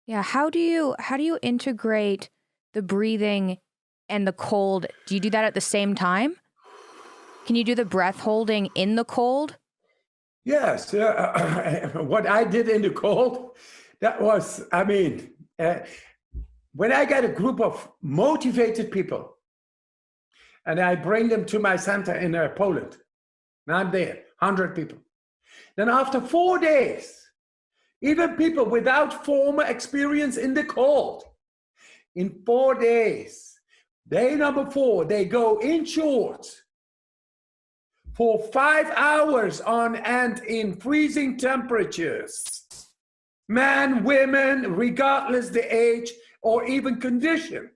Yeah, how do you integrate the breathing and the cold? Do you do that at the same time? Can you do the breath holding in the cold? Yes, what I did in the cold, that was, when I get a group of motivated people and I bring them to my center in Poland, and I'm there, 100 people. Then after 4 days, even people without former experience in the cold, in 4 days, day number 4, they go in shorts for 5 hours on end in freezing temperatures. Men, women, regardless the age or even condition.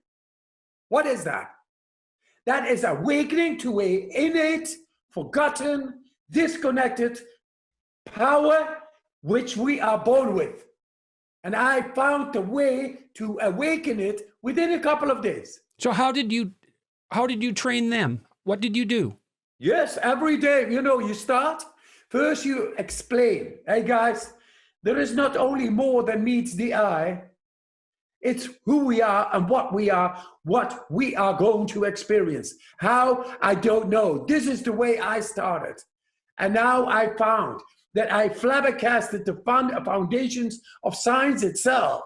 What is that? That is awakening to a innate, forgotten, disconnected power which we are born with. And I found the way to awaken it within a couple of days. So how did you train them? What did you do? Yes, every day, you start. First you explain, hey guys, there is not only more than meets the eye. It's who we are and what we are going to experience. How, I don't know. This is the way I started. And now I found that I flabbergasted the foundations of science itself.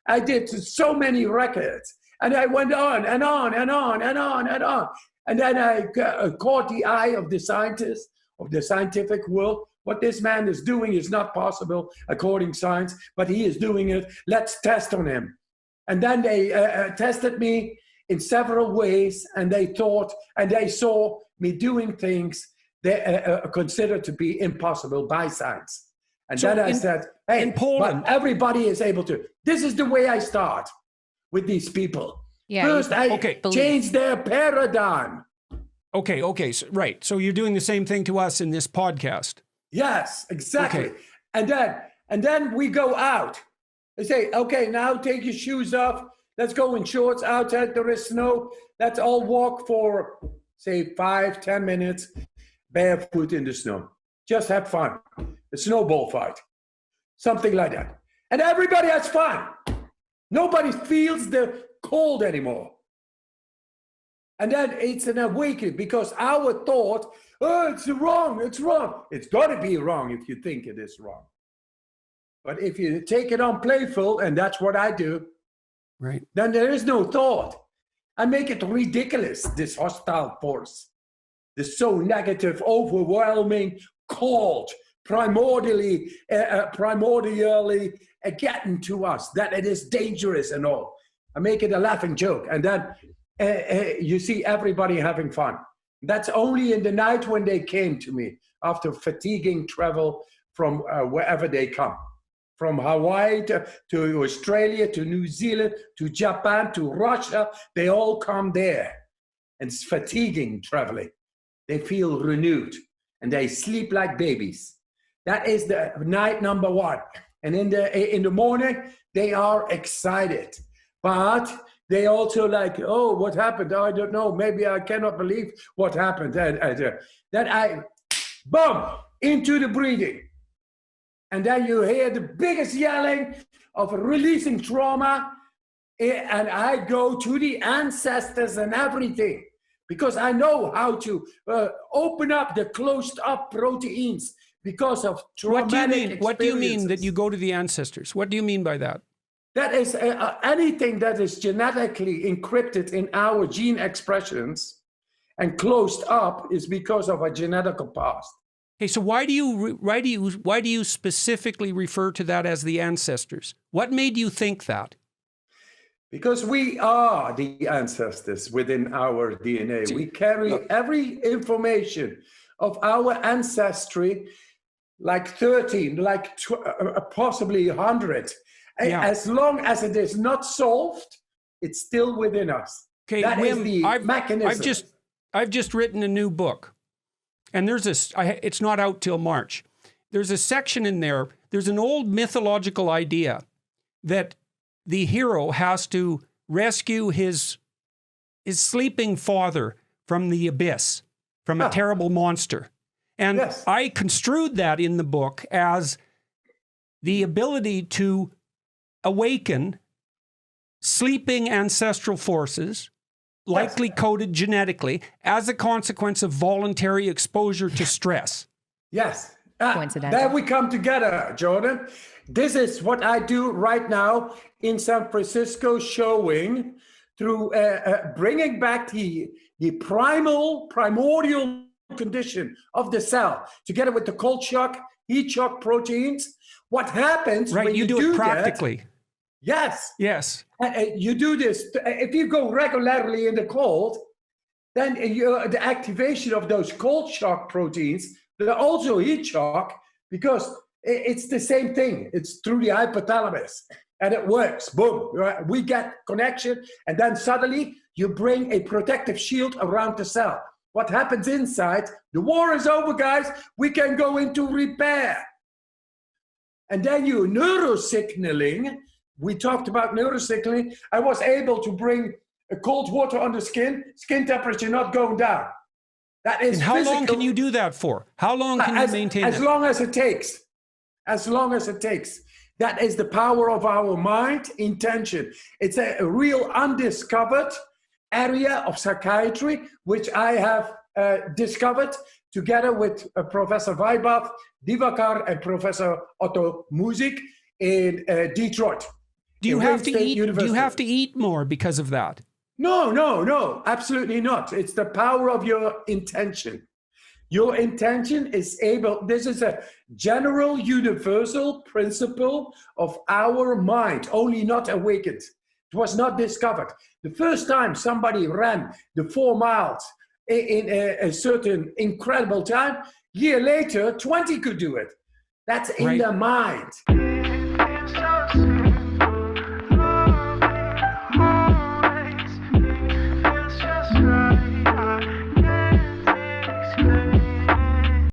I did so many records, and I went on and on and on and on and on. And then I caught the eye of the scientists, of the scientific world. What this man is doing is not possible according to science, but he is doing it. Let's test on him. And then they tested me in several ways, and they thought, and they saw me doing things they considered to be impossible by science. And so then I said, hey, in Poland, but everybody is able to. This is the way I start with these people. Yeah, first, I change their paradigm. Okay, so, right. So you're doing the same thing to us in this podcast. Yes, exactly. Okay. And then we go out. They say, okay, now take your shoes off. Let's go in shorts. Outside there is snow. Let's all walk for, say, 5-10 minutes, barefoot in the snow. Just have fun. A snowball fight. Something like that. And everybody has fun. Nobody feels the cold anymore. And then it's an awakening, because our thought, oh, it's wrong. It's got to be wrong if you think it is wrong. But if you take it on playful, and that's what I do, right, then there is no thought. I make it ridiculous, this hostile force, this so negative, overwhelming, cold, primordially getting to us, that it is dangerous and all. I make it a laughing joke, and then you see everybody having fun. That's only in the night when they came to me after fatiguing travel from wherever they come. From Hawaii to Australia, to New Zealand, to Japan, to Russia, they all come there. And it's fatiguing traveling. They feel renewed and they sleep like babies. That is the night number 1. And in the morning, they are excited. But they also like, oh, what happened? I don't know. Maybe I cannot believe what happened. Then I, boom, into the breathing. And then you hear the biggest yelling of releasing trauma. And I go to the ancestors and everything, because I know how to open up the closed up proteins because of traumatic What do you mean that you go to the ancestors? What do you mean by that? That is anything that is genetically encrypted in our gene expressions and closed up is because of a genetical past. Hey, so why do you specifically refer to that as the ancestors? What made you think that? Because we are the ancestors within our DNA. We carry every information of our ancestry, like 13, like possibly 100. Yeah. As long as it is not solved, it's still within us. Okay, that Wim, is the mechanism. I've just written a new book. And it's not out till March. There's a section in there, there's an old mythological idea that the hero has to rescue his sleeping father from the abyss, from a terrible monster. And yes, I construed that in the book as the ability to awaken sleeping ancestral forces, likely coded genetically, as a consequence of voluntary exposure to stress. Yes. Coincidental. There we come together, Jordan. This is what I do right now in San Francisco, showing through bringing back the primordial condition of the cell, together with the cold shock, heat shock proteins. What happens Right, when you do it practically. That, yes. Yes. You do this. If you go regularly in the cold, then the activation of those cold shock proteins, they're also heat shock, because it's the same thing. It's through the hypothalamus, and it works. Boom. Right? We get connection, and then suddenly you bring a protective shield around the cell. What happens inside? The war is over, guys. We can go into repair. And then you neurosignaling. We talked about neurosignaling. I was able to bring cold water on the skin temperature not going down. That is. And how physical. long can you do that for? How long can you maintain as it? long as it takes. As long as it takes. That is the power of our mind, intention. It's a real undiscovered area of psychiatry, which I have discovered together with Professor Weibach, Divakar, and Professor Otto Musik in Detroit. Do you have to eat? Do you have to eat more because of that? No, absolutely not. It's the power of your intention. Your intention is able, this is a general universal principle of our mind, only not awakened. It was not discovered. The first time somebody ran the 4 miles in a certain incredible time, year later, 20 could do it. That's in the mind.